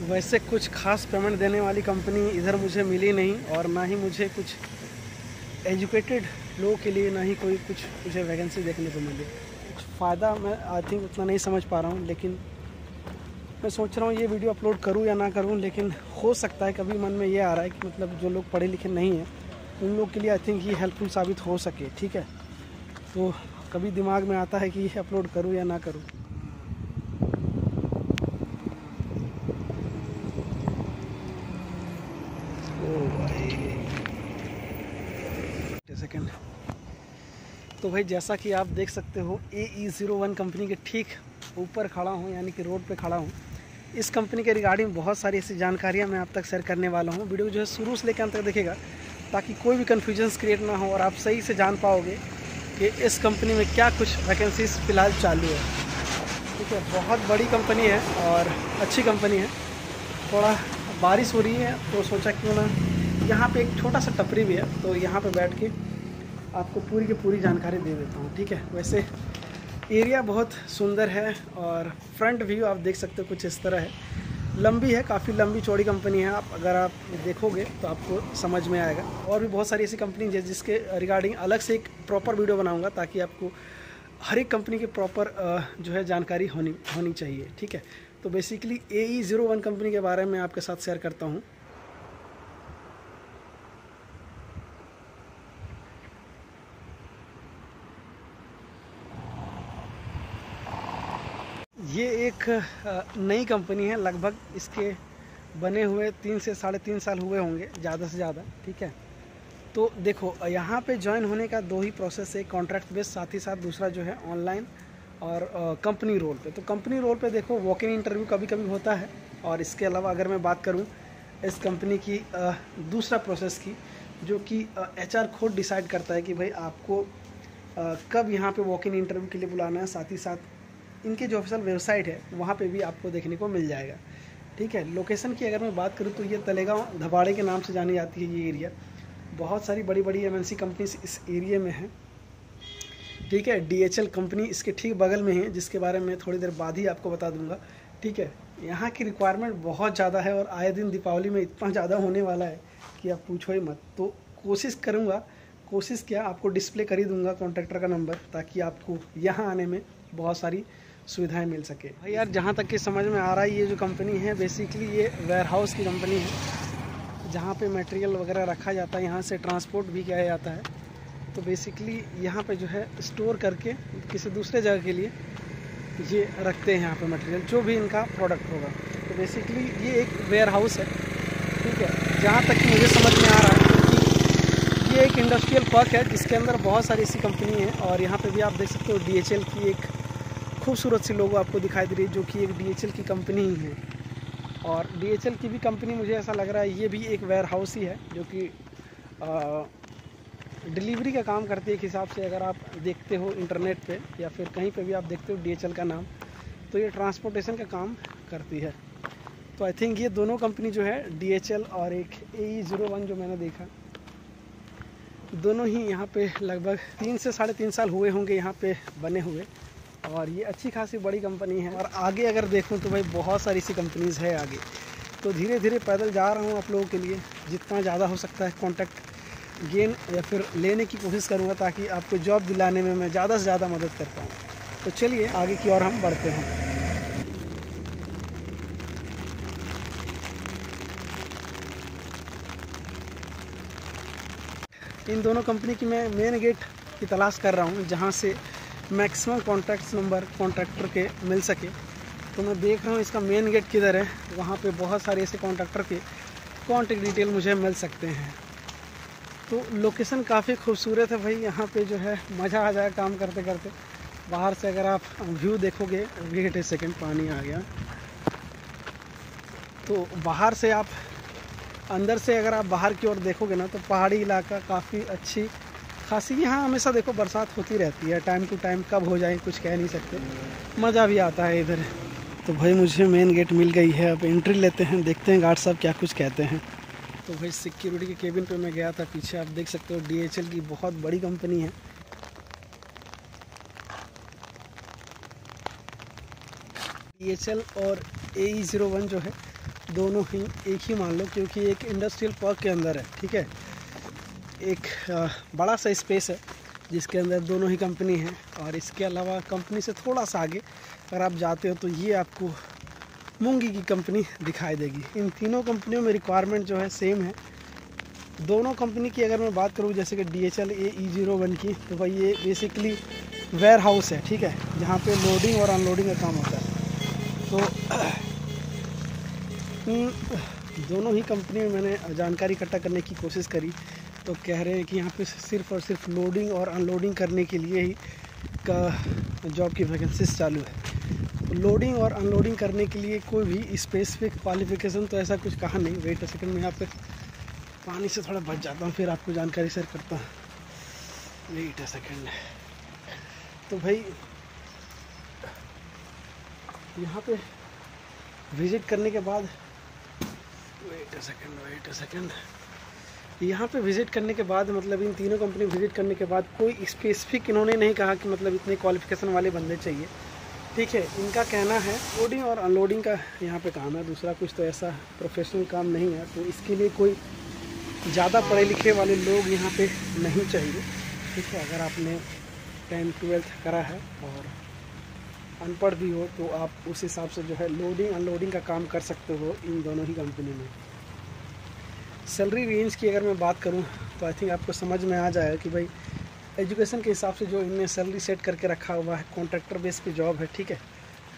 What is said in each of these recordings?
वैसे कुछ खास पेमेंट देने वाली कंपनी इधर मुझे मिली नहीं, और ना ही मुझे कुछ एजुकेटेड लोगों के लिए ना ही कोई कुछ मुझे वैकेंसी देखने को मिली। कुछ फ़ायदा मैं आई थिंक उतना नहीं समझ पा रहा हूँ, लेकिन मैं सोच रहा हूँ ये वीडियो अपलोड करूँ या ना करूँ। लेकिन हो सकता है कभी मन में ये आ रहा है कि मतलब जो लोग पढ़े लिखे नहीं हैं उन लोग के लिए आई थिंक ये हेल्पफुल साबित हो सके। ठीक है, तो कभी दिमाग में आता है कि ये अपलोड करूँ या ना करूँ। सेकेंड तो भाई जैसा कि आप देख सकते हो AE01 कंपनी के ठीक ऊपर खड़ा हूँ, यानी कि रोड पे खड़ा हूँ। इस कंपनी के रिगार्डिंग बहुत सारी ऐसी जानकारियाँ मैं आप तक शेयर करने वाला हूँ। वीडियो जो है शुरू से लेकर अंत तक देखिएगा ताकि कोई भी कन्फ्यूजन्स क्रिएट ना हो और आप सही से जान पाओगे कि इस कंपनी में क्या कुछ वैकेंसीज फ़िलहाल चालू है। ठीक है, बहुत बड़ी कंपनी है और अच्छी कंपनी है। थोड़ा बारिश हो रही है तो सोचा क्यों ना, यहाँ पे एक छोटा सा टपरी भी है तो यहाँ पे बैठ के आपको पूरी की पूरी जानकारी दे देता हूँ। ठीक है, वैसे एरिया बहुत सुंदर है और फ्रंट व्यू आप देख सकते हो कुछ इस तरह है। लंबी है, काफ़ी लंबी चौड़ी कंपनी है। अगर आप देखोगे तो आपको समझ में आएगा। और भी बहुत सारी ऐसी कंपनी है जिसके रिगार्डिंग अलग से एक प्रॉपर वीडियो बनाऊँगा ताकि आपको हर एक कंपनी के प्रॉपर जो है जानकारी होनी चाहिए। ठीक है, तो बेसिकली AE01 कंपनी के बारे में आपके साथ शेयर करता हूँ। ये एक नई कंपनी है, लगभग इसके बने हुए 3 से 3.5 साल हुए होंगे ज़्यादा से ज़्यादा। ठीक है, तो देखो यहाँ पे ज्वाइन होने का 2 ही प्रोसेस है, कॉन्ट्रैक्ट बेस, साथ ही साथ दूसरा जो है ऑनलाइन और कंपनी रोल पे। तो कंपनी रोल पे देखो वॉक इन इंटरव्यू कभी कभी होता है। और इसके अलावा अगर मैं बात करूँ इस कंपनी की दूसरा प्रोसेस की, जो कि HR खुद डिसाइड करता है कि भाई आपको कब यहाँ पे वॉक इन इंटरव्यू के लिए बुलाना है। साथ ही साथ इनके जो ऑफिशियल वेबसाइट है वहाँ पे भी आपको देखने को मिल जाएगा। ठीक है, लोकेशन की अगर मैं बात करूँ तो ये तलेगांव धबाड़े के नाम से जानी जाती है ये एरिया। बहुत सारी बड़ी बड़ी MNC कंपनीज इस एरिया में हैं। ठीक है, DHL कंपनी इसके ठीक बगल में है, जिसके बारे में थोड़ी देर बाद ही आपको बता दूंगा। ठीक है, यहाँ की रिक्वायरमेंट बहुत ज़्यादा है और आए दिन दीपावली में इतना ज़्यादा होने वाला है कि आप पूछो ही मत। तो कोशिश क्या आपको डिस्प्ले कर ही दूँगा कॉन्ट्रैक्टर का नंबर, ताकि आपको यहाँ आने में बहुत सारी सुविधाएं मिल सके। भाई यार, जहाँ तक कि समझ में आ रहा है ये जो कंपनी है बेसिकली ये वेयरहाउस की कंपनी है, जहाँ पे मटेरियल वगैरह रखा जाता है, यहाँ से ट्रांसपोर्ट भी किया जाता है। तो बेसिकली यहाँ पे जो है स्टोर करके किसी दूसरे जगह के लिए ये रखते हैं यहाँ पे मटेरियल, जो भी इनका प्रोडक्ट होगा। तो बेसिकली ये एक वेयरहाउस है। ठीक है, जहाँ तक कि मुझे समझ में आ रहा है कि ये एक इंडस्ट्रियल पार्क है जिसके अंदर बहुत सारी ऐसी कंपनी है। और यहाँ पे भी आप देख सकते हो DHL की एक खूबसूरत सी लोगो आपको दिखाई दे रही है, जो कि एक DHL की कंपनी ही है। और DHL की भी कंपनी मुझे ऐसा लग रहा है ये भी एक वेयरहाउस ही है, जो कि डिलीवरी का काम करती है एक हिसाब से। अगर आप देखते हो इंटरनेट पे या फिर कहीं पे भी आप देखते हो DHL का नाम, तो ये ट्रांसपोर्टेशन का काम करती है। तो आई थिंक ये दोनों कंपनी जो है DHL और एक AE01 जो मैंने देखा, दोनों ही यहाँ पे लगभग 3 से 3.5 साल हुए होंगे यहाँ पे बने हुए। और ये अच्छी खासी बड़ी कंपनी है। और आगे अगर देखूं तो भाई बहुत सारी सी कंपनीज़ है आगे। तो धीरे धीरे पैदल जा रहा हूँ आप लोगों के लिए, जितना ज़्यादा हो सकता है कॉन्टैक्ट गेन या फिर लेने की कोशिश करूँगा ताकि आपको जॉब दिलाने में मैं ज़्यादा से ज़्यादा मदद कर पाऊँ। तो चलिए आगे की ओर हम बढ़ते हैं। इन दोनों कंपनी की मैं मेन गेट की तलाश कर रहा हूँ जहाँ से मैक्सिमम कॉन्टैक्ट नंबर कॉन्ट्रैक्टर के मिल सके। तो मैं देख रहा हूँ इसका मेन गेट किधर है, वहाँ पे बहुत सारे ऐसे कॉन्ट्रैक्टर के कॉन्टैक्ट डिटेल मुझे मिल सकते हैं। तो लोकेशन काफ़ी खूबसूरत है भाई, यहाँ पे जो है मज़ा आ जाए काम करते करते। बाहर से अगर आप व्यू देखोगे, वेट ए सेकेंड, पानी आ गया। तो बाहर से आप अंदर से अगर आप बाहर की ओर देखोगे ना तो पहाड़ी इलाका काफ़ी अच्छी खासी। यहाँ हमेशा देखो बरसात होती रहती है, टाइम टू टाइम कब हो जाए कुछ कह नहीं सकते, मज़ा भी आता है इधर। तो भाई मुझे मेन गेट मिल गई है, अब एंट्री लेते हैं, देखते हैं गार्ड साहब क्या कुछ कहते हैं। तो भाई सिक्योरिटी के केबिन पे मैं गया था, पीछे आप देख सकते हो DHL की बहुत बड़ी कंपनी है। DHL और AE01 जो है दोनों ही एक ही मान लो, क्योंकि एक इंडस्ट्रियल पार्क के अंदर है, ठीक है। एक बड़ा सा स्पेस है जिसके अंदर दोनों ही कंपनी है, और इसके अलावा कंपनी से थोड़ा सा आगे अगर आप जाते हो तो ये आपको मूंगी की कंपनी दिखाई देगी। इन तीनों कंपनियों में रिक्वायरमेंट जो है सेम है। दोनों कंपनी की अगर मैं बात करूँ जैसे कि DHL AE01 की, तो भाई ये बेसिकली वेयर हाउस है, ठीक है, जहाँ पे लोडिंग और अनलोडिंग का काम होता है। तो दोनों ही कंपनी में मैंने जानकारी इकट्ठा करने की कोशिश करी, तो कह रहे हैं कि यहाँ पे सिर्फ़ और सिर्फ लोडिंग और अनलोडिंग करने के लिए ही का जॉब की वैकेंसीज चालू है। लोडिंग और अनलोडिंग करने के लिए कोई भी स्पेसिफिक क्वालिफ़िकेशन तो ऐसा कुछ कहा नहीं। वेट अ सेकंड, में यहाँ पे पानी से थोड़ा बच जाता हूँ, फिर आपको जानकारी शेयर करता हूँ। Wait a second. तो भाई यहाँ पे विज़िट करने के बाद वेट अ सेकंड, यहाँ पे विज़िट करने के बाद मतलब इन तीनों कंपनी विज़िट करने के बाद कोई स्पेसिफिक इन्होंने नहीं कहा कि मतलब इतने क्वालिफ़िकेशन वाले बंदे चाहिए, ठीक है। इनका कहना है लोडिंग और अनलोडिंग का यहाँ पे काम है, दूसरा कुछ तो ऐसा प्रोफेशनल काम नहीं है। तो इसके लिए कोई ज़्यादा पढ़े लिखे वाले लोग यहाँ पे नहीं चाहिए, ठीक है। अगर आपने 10-12 करा है और अनपढ़ भी हो तो आप उस हिसाब से जो है लोडिंग अनलोडिंग का काम कर सकते हो इन दोनों ही कंपनी में। सैलरी रेंज की अगर मैं बात करूं तो आई थिंक आपको समझ में आ जाएगा कि भाई एजुकेशन के हिसाब से जो इनने सैलरी सेट करके रखा हुआ है, कॉन्ट्रैक्टर बेस पे जॉब है, ठीक है।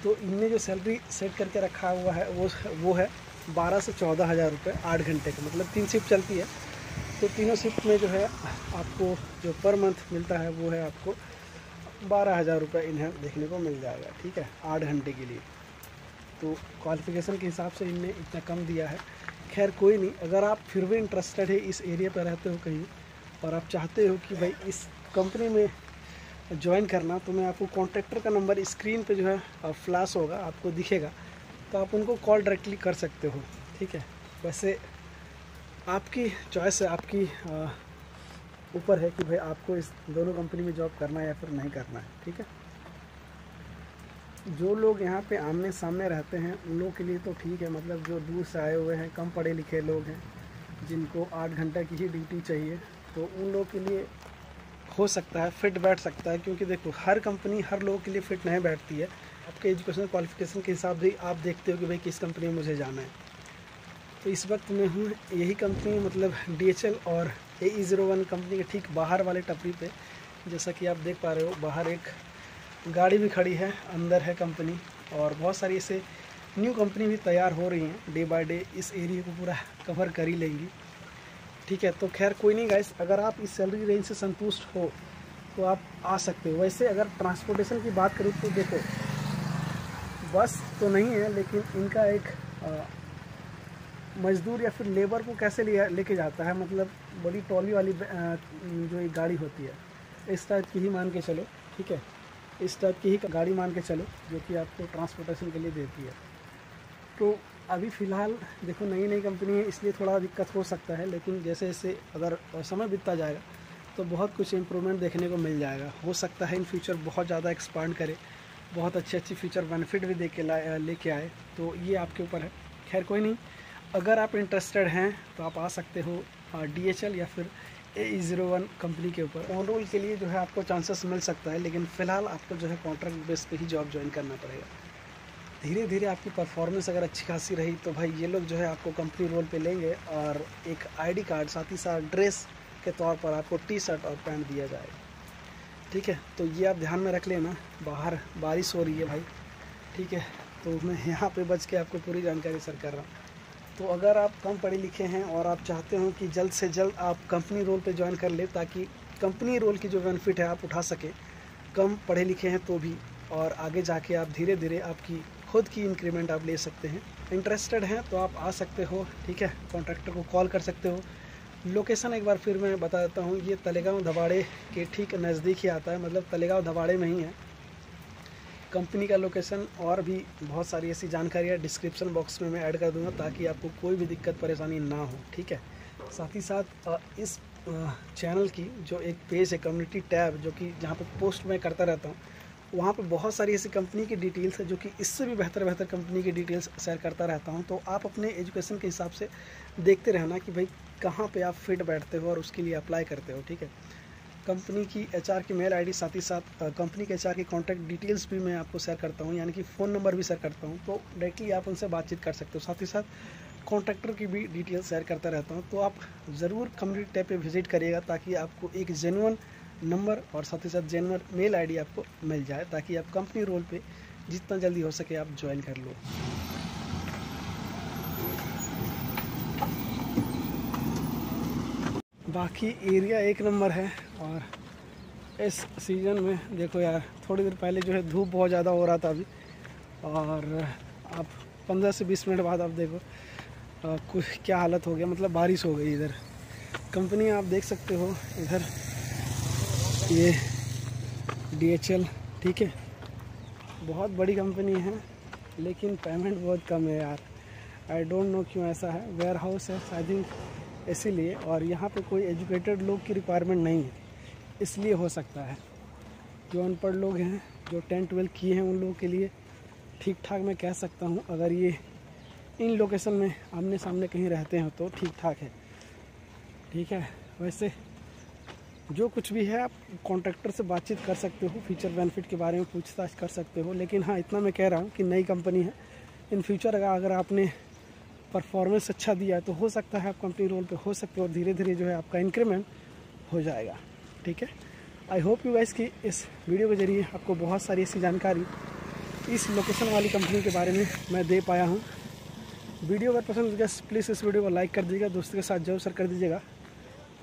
तो इनने जो सैलरी सेट करके रखा हुआ है वो है 12 से 14 हज़ार रुपये 8 घंटे का, मतलब 3 शिफ्ट चलती है। तो तीनों शिफ्ट में जो है आपको जो पर मंथ मिलता है वो है आपको 12,000 रुपये इन्हें देखने को मिल जाएगा, ठीक है, 8 घंटे के लिए। तो क्वालिफ़िकेशन के हिसाब से इनने इतना कम दिया है। खैर कोई नहीं, अगर आप फिर भी इंटरेस्टेड है, इस एरिया पर रहते हो कहीं और आप चाहते हो कि भाई इस कंपनी में ज्वाइन करना, तो मैं आपको कॉन्ट्रैक्टर का नंबर स्क्रीन पे जो है फ्लैश होगा, आपको दिखेगा, तो आप उनको कॉल डायरेक्टली कर सकते हो, ठीक है। वैसे आपकी चॉइस है, आपकी ऊपर है कि भाई आपको इस दोनों कंपनी में जॉब करना है या फिर नहीं करना है, ठीक है। जो लोग यहाँ पे आमने सामने रहते हैं उन लोगों के लिए तो ठीक है, मतलब जो दूर से आए हुए हैं, कम पढ़े लिखे लोग हैं, जिनको 8 घंटा की ही ड्यूटी चाहिए, तो उन लोगों के लिए हो सकता है फिट बैठ सकता है। क्योंकि देखो हर कंपनी हर लोगों के लिए फ़िट नहीं बैठती है। आपके एजुकेशनल क्वालिफ़िकेशन के हिसाब से आप देखते हो कि भाई किस कंपनी में मुझे जाना है। तो इस वक्त मैं हूँ यही कंपनी मतलब DHL और AE01 कंपनी के ठीक बाहर वाले टपरी पे। जैसा कि आप देख पा रहे हो बाहर एक गाड़ी भी खड़ी है, अंदर है कंपनी, और बहुत सारी ऐसे न्यू कंपनी भी तैयार हो रही हैं। डे बाय डे इस एरिया को पूरा कवर कर ही लेंगी, ठीक है। तो खैर कोई नहीं गाइस, अगर आप इस सैलरी रेंज से संतुष्ट हो तो आप आ सकते हो। वैसे अगर ट्रांसपोर्टेशन की बात करूँ तो देखो बस तो नहीं है, लेकिन इनका एक मजदूर या फिर लेबर को कैसे लेके जाता है, मतलब बड़ी ट्रॉली वाली जो एक गाड़ी होती है, इस टाइप की ही मान के चलो, ठीक है, इस टाइप की ही गाड़ी मान के चलो जो कि आपको ट्रांसपोर्टेशन के लिए देती है। तो अभी फ़िलहाल देखो नई नई कंपनी है, इसलिए थोड़ा दिक्कत हो सकता है, लेकिन जैसे जैसे अगर समय बीतता जाएगा तो बहुत कुछ इम्प्रूवमेंट देखने को मिल जाएगा। हो सकता है इन फ्यूचर बहुत ज़्यादा एक्सपांड करे, बहुत अच्छी फ्यूचर बेनिफिट भी लेके आए, तो ये आपके ऊपर है। खैर कोई नहीं, अगर आप इंटरेस्टेड हैं तो आप आ सकते हो DHL या फिर AE01 कंपनी के ऊपर। ऑन रोल के लिए जो है आपको चांसेस मिल सकता है, लेकिन फ़िलहाल आपको जो है कॉन्ट्रैक्ट बेस पे ही जॉब ज्वाइन करना पड़ेगा। धीरे धीरे आपकी परफॉर्मेंस अगर अच्छी खासी रही तो भाई ये लोग जो है आपको कंपनी रोल पे लेंगे, और एक ID कार्ड साथ ही साथ ड्रेस के तौर पर आपको T-शर्ट और पैंट दिया जाएगा, ठीक है। तो ये आप ध्यान में रख लेना। बाहर बारिश हो रही है भाई, ठीक है, तो मैं यहाँ पे बच के आपको पूरी जानकारी शेयर कर रहा हूँ। तो अगर आप कम पढ़े लिखे हैं और आप चाहते हो कि जल्द से जल्द आप कंपनी रोल पे ज्वाइन कर ले, ताकि कंपनी रोल की जो बेनिफिट है आप उठा सकें, कम पढ़े लिखे हैं तो भी, और आगे जाके आप धीरे धीरे आपकी खुद की इंक्रीमेंट आप ले सकते हैं। इंटरेस्टेड हैं तो आप आ सकते हो, ठीक है, कॉन्ट्रैक्टर को कॉल कर सकते हो। लोकेशन एक बार फिर मैं बता देता हूँ, ये तलेगांव धबाड़े के ठीक नज़दीक ही आता है, मतलब तलेगांव धबाड़े में ही है कंपनी का लोकेशन। और भी बहुत सारी ऐसी जानकारियाँ डिस्क्रिप्शन बॉक्स में मैं ऐड कर दूंगा, ताकि आपको कोई भी दिक्कत परेशानी ना हो, ठीक है। साथ ही साथ इस चैनल की जो एक पेज है कम्युनिटी टैब, जो कि जहाँ पे पोस्ट मैं करता रहता हूँ, वहाँ पे बहुत सारी ऐसी कंपनी की डिटेल्स है जो कि इससे भी बेहतर कंपनी की डिटेल्स शेयर करता रहता हूँ। तो आप अपने एजुकेशन के हिसाब से देखते रहना कि भाई कहाँ पे आप फिट बैठते हो और उसके लिए अप्लाई करते हो, ठीक है। कंपनी की एचआर की मेल आईडी, साथ ही साथ कंपनी के एचआर की कॉन्टैक्ट डिटेल्स भी मैं आपको शेयर करता हूँ, यानी कि फ़ोन नंबर भी शेयर करता हूँ। तो डायरेक्टली आप उनसे बातचीत कर सकते हो। साथ ही साथ कॉन्ट्रैक्टर की भी डिटेल्स शेयर करता रहता हूँ। तो आप ज़रूर कम्युनिटी टैब पे विजिट करिएगा ताकि आपको एक जेन्युइन नंबर और साथ ही साथ जेन्युइन मेल आईडी आपको मिल जाए, ताकि आप कंपनी रोल पे जितना जल्दी हो सके आप ज्वाइन कर लो। बाकी एरिया एक नंबर है। और इस सीज़न में देखो यार, थोड़ी देर पहले जो है धूप बहुत ज़्यादा हो रहा था अभी, और अब 15 से 20 मिनट बाद आप देखो कुछ क्या हालत हो गया, मतलब बारिश हो गई। इधर कंपनी आप देख सकते हो, इधर ये DHL, ठीक है, बहुत बड़ी कंपनी है लेकिन पेमेंट बहुत कम है यार। आई डोंट नो क्यों ऐसा है। वेयर हाउस है आई थिंक इसीलिए, और यहाँ पे कोई एजुकेटेड लोग की रिक्वायरमेंट नहीं है, इसलिए हो सकता है। जो अनपढ़ लोग हैं, जो 10-12 किए हैं, उन लोगों के लिए ठीक ठाक मैं कह सकता हूँ। अगर ये इन लोकेशन में आमने सामने कहीं रहते हैं तो ठीक ठाक है, ठीक है। वैसे जो कुछ भी है आप कॉन्ट्रैक्टर से बातचीत कर सकते हो, फीचर बेनिफिट के बारे में पूछताछ कर सकते हो। लेकिन हाँ, इतना मैं कह रहा हूँ कि नई कंपनी है, इन फ्यूचर अगर आपने परफॉर्मेंस अच्छा दिया तो हो सकता है आप कंपनी रोल पे हो सकते हो, और धीरे धीरे जो है आपका इंक्रीमेंट हो जाएगा, ठीक है। आई होप यू गाइस कि इस वीडियो के जरिए आपको बहुत सारी ऐसी जानकारी इस लोकेशन वाली कंपनी के बारे में मैं दे पाया हूँ। वीडियो अगर पसंद है प्लीज़ इस वीडियो को लाइक कर दीजिएगा, दोस्तों के साथ जरूर शेयर कर दीजिएगा,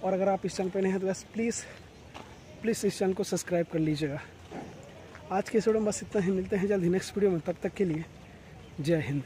और अगर आप इस चैनल पर नए हैं तो बस प्लीज़ इस चैनल को सब्सक्राइब कर लीजिएगा। आज के इस वीडियो में बस इतना ही, मिलते हैं जल्द ही नेक्स्ट वीडियो में, तब तक के लिए जय हिंद।